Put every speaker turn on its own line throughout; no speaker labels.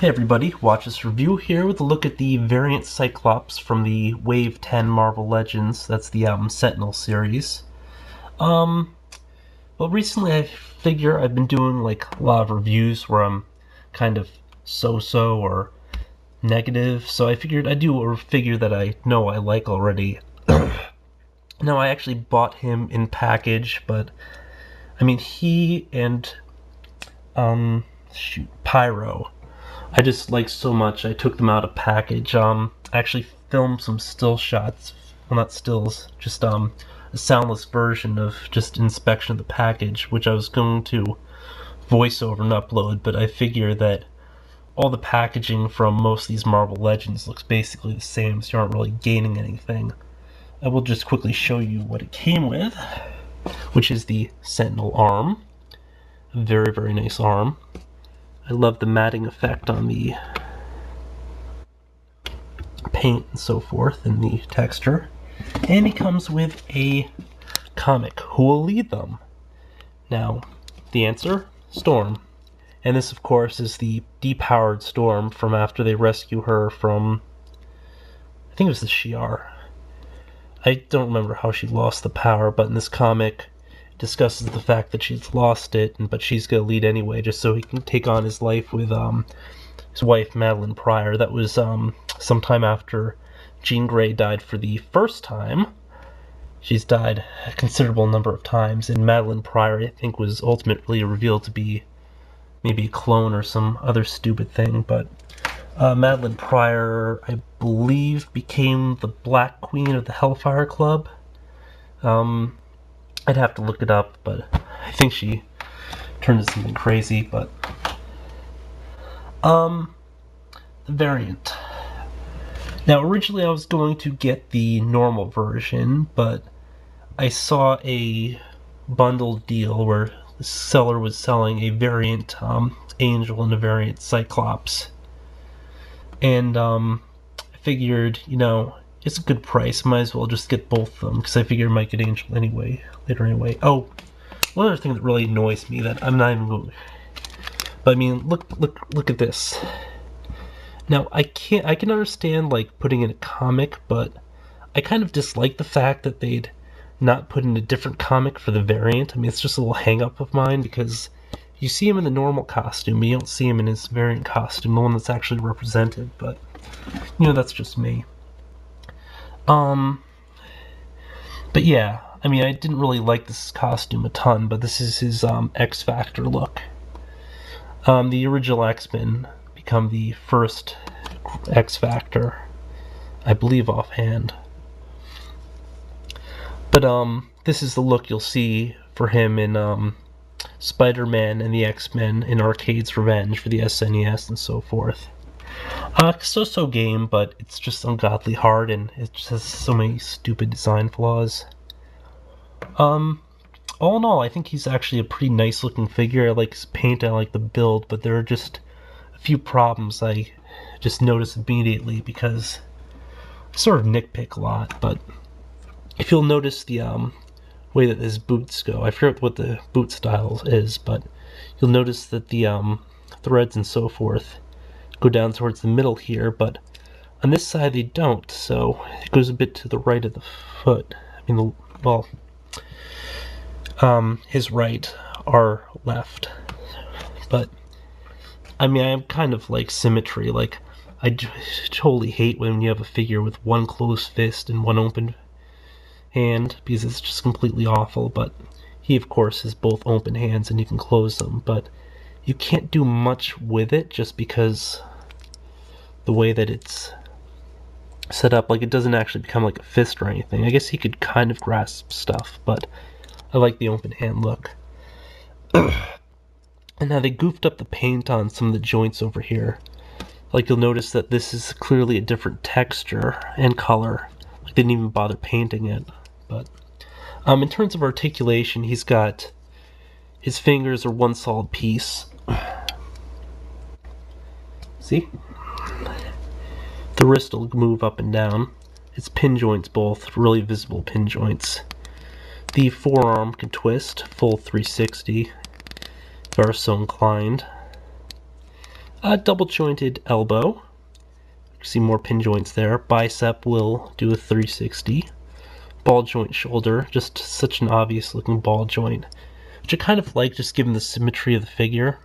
Hey everybody, watch this review here with a look at the variant Cyclops from the Wave 10 Marvel Legends. That's the Sentinel series. Well, recently I figure I've been doing like a lot of reviews where I'm kind of so-so or negative, so I figured I'd do a figure that I know I like already. Now, I actually bought him in package, but I mean, he and Pyro, I just like so much, I took them out of package. I actually filmed some still shots, well, not stills, just a soundless version of just inspection of the package, which I was going to voice over and upload, but I figure that all the packaging from most of these Marvel Legends looks basically the same, so you aren't really gaining anything. I will just quickly show you what it came with, which is the Sentinel arm. A very, very nice arm. I love the matting effect on the paint and so forth, and the texture. And he comes with a comic. Who will lead them? Now, the answer, Storm. And this, of course, is the depowered Storm from after they rescue her from, I think it was the Shi'ar. I don't remember how she lost the power, but in this comic it discusses the fact that she's lost it, but she's going to lead anyway, just so he can take on his life with his wife, Madeline Pryor. That was sometime after Jean Grey died for the first time. She's died a considerable number of times, and Madeline Pryor, I think, was ultimately revealed to be maybe a clone or some other stupid thing, but Madeline Pryor, I believe, became the Black Queen of the Hellfire Club. I'd have to look it up, but I think she turned into something crazy. But the variant. Now, originally I was going to get the normal version, but I saw a bundled deal where the seller was selling a variant Angel and a variant Cyclops. And I figured, you know, it's a good price. Might as well just get both of them, because I figured I might get Angel later anyway. Oh, one other thing that really annoys me that I'm not even. But I mean, look at this. Now I can understand like putting in a comic, but I kind of dislike the fact that they'd not put in a different comic for the variant. I mean, it's just a little hang-up of mine, because you see him in the normal costume, but you don't see him in his variant costume, the one that's actually represented, but, you know, that's just me. But yeah, I mean, I didn't really like this costume a ton, but this is his, X-Factor look. The original X-Men become the first X-Factor, I believe offhand. But, this is the look you'll see for him in, Spider-Man and the X-Men in Arcade's Revenge for the SNES and so forth. So game, but it's just ungodly hard, and it just has so many stupid design flaws. All in all, I think he's actually a pretty nice looking figure. I like his paint, I like the build, but there are just a few problems I just noticed immediately, because I sort of nitpick a lot. But if you'll notice the way that his boots go, I forget what the boot style is, but you'll notice that the threads and so forth go down towards the middle here, but on this side they don't, so it goes a bit to the right of the foot. I mean, his right, our left. But I mean, I'm kind of like symmetry. Like, I totally hate when you have a figure with one closed fist and one open hand, because it's just completely awful. But he, of course, has both open hands and you can close them, but you can't do much with it just because the way that it's set up. Like, it doesn't actually become like a fist or anything. I guess he could kind of grasp stuff, but I like the open hand look. And now they goofed up the paint on some of the joints over here. Like, you'll notice that this is clearly a different texture and color. Like, they didn't even bother painting it. But in terms of articulation, he's got his fingers are one solid piece. See? The wrist will move up and down. Its pin joints, both really visible pin joints. The forearm can twist, full 360, if you are so inclined. A double jointed elbow. See more pin joints there. Bicep will do a 360. Ball joint shoulder, just such an obvious looking ball joint, which I kind of like just given the symmetry of the figure.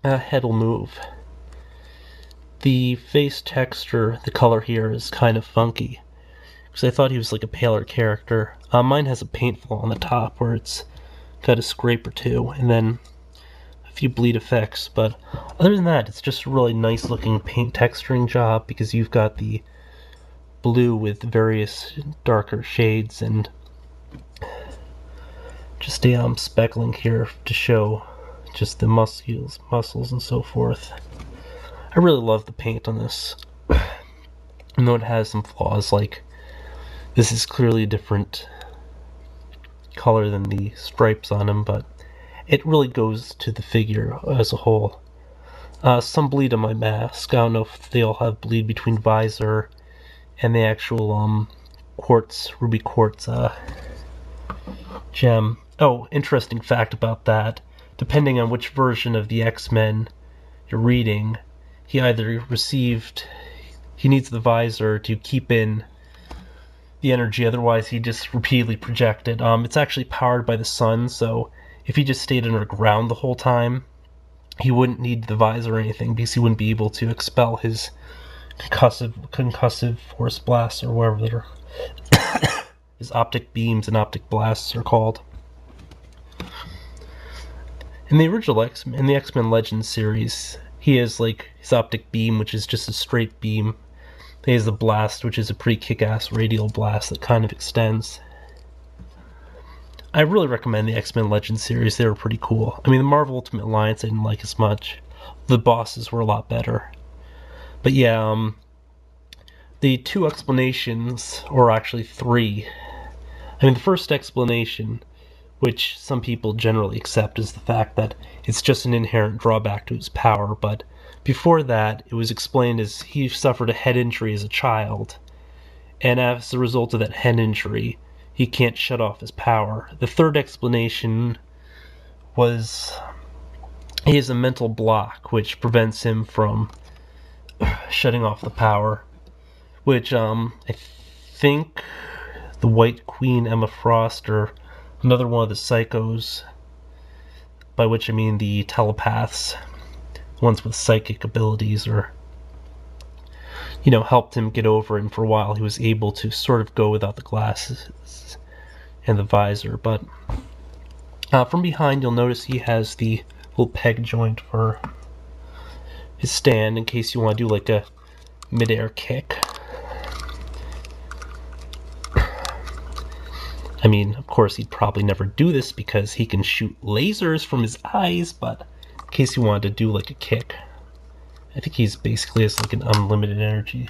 Head will move. The face texture, the color here is kind of funky, because I thought he was like a paler character. Mine has a paint flaw on the top where it's got a scrape or two, and then a few bleed effects, but other than that, it's just a really nice looking paint texturing job, because you've got the blue with various darker shades and just a speckling here to show just the muscles and so forth. I really love the paint on this, even though it has some flaws, like this is clearly a different color than the stripes on him, but it really goes to the figure as a whole. Some bleed on my mask. I don't know if they all have bleed between visor and the actual ruby-quartz gem. Oh, interesting fact about that. Depending on which version of the X-Men you're reading, he needs the visor to keep in the energy, otherwise he just repeatedly projected. It's actually powered by the sun, so if he just stayed underground the whole time, he wouldn't need the visor or anything, because he wouldn't be able to expel his concussive force blasts, or whatever his optic beams and optic blasts are called. In the original in the X-Men Legends series, he has like his optic beam, which is just a straight beam. He has the blast, which is a pretty kick-ass radial blast that kind of extends. I really recommend the X-Men Legends series. They were pretty cool. I mean, the Marvel Ultimate Alliance I didn't like as much. The bosses were a lot better. But yeah, the two explanations, or actually three. I mean, the first explanation, which some people generally accept, is the fact that it's just an inherent drawback to his power, but before that, it was explained as he suffered a head injury as a child, and as a result of that head injury, he can't shut off his power. The third explanation was he has a mental block, which prevents him from shutting off the power, which I think the White Queen Emma Frost, or another one of the psychos, by which I mean the telepaths, ones with psychic abilities, or helped him get over it, and for a while he was able to sort of go without the glasses and the visor. But from behind you'll notice he has the little peg joint for his stand, in case you want to do like a mid-air kick. I mean, of course, he'd probably never do this because he can shoot lasers from his eyes, but in case you wanted to do like a kick, I think he's basically has like an unlimited energy.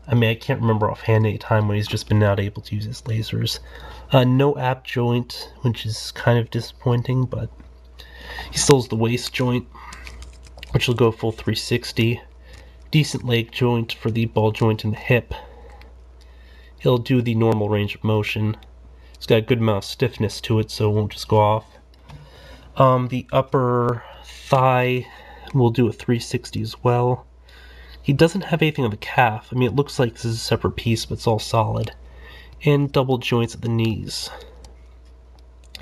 I mean, I can't remember offhand any time when he's just been not able to use his lasers. No ab joint, which is kind of disappointing, but he still has the waist joint, which will go full 360. Decent leg joint for the ball joint in the hip. He'll do the normal range of motion. It's got a good amount of stiffness to it, so it won't just go off. The upper thigh will do a 360 as well. He doesn't have anything on the calf. I mean, it looks like this is a separate piece, but it's all solid. And double joints at the knees.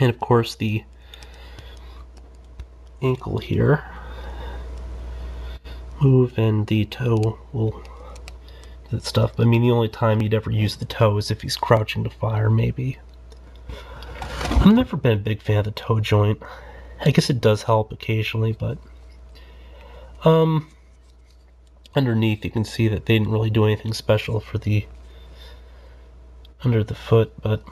And of course the ankle here. Move, and the toe will do that stuff. I mean, the only time you'd ever use the toe is if he's crouching to fire, maybe. I've never been a big fan of the toe joint. I guess it does help occasionally, but underneath you can see that they didn't really do anything special for the under the foot, but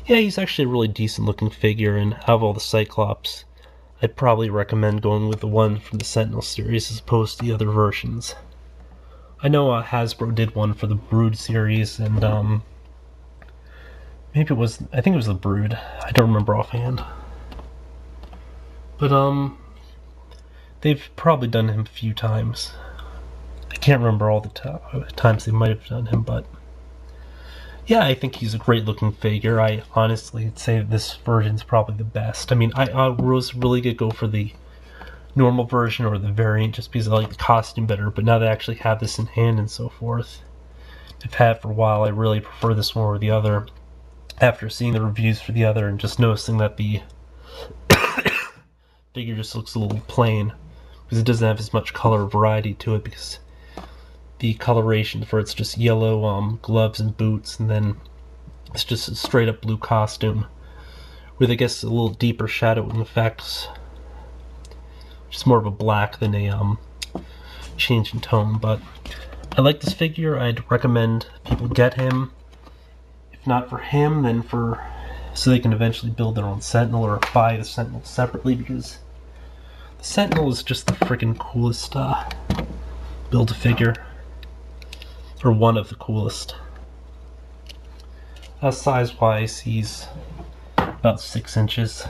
yeah, he's actually a really decent looking figure, and out of all the Cyclops, I'd probably recommend going with the one from the Sentinel series as opposed to the other versions. I know Hasbro did one for the Brood series, and maybe it was, I think it was the Brood, I don't remember offhand. But they've probably done him a few times. I can't remember all the times they might have done him, but yeah, I think he's a great looking figure. I honestly would say that this version's probably the best. I mean, I was really gonna go for the normal version or the variant just because I like the costume better, but now that I actually have this in hand and so forth, I've had it for a while, I really prefer this one over the other. After seeing the reviews for the other and just noticing that the figure just looks a little plain, because it doesn't have as much color variety to it, because the coloration for it's just yellow gloves and boots, and then it's just a straight up blue costume with I guess a little deeper shadowing effects. Just more of a black than a change in tone. But I like this figure. I'd recommend people get him. If not for him, then so they can eventually build their own Sentinel or buy the Sentinel separately, because the Sentinel is just the freaking coolest build-a-figure. Or one of the coolest. Size-wise, he's about 6 inches.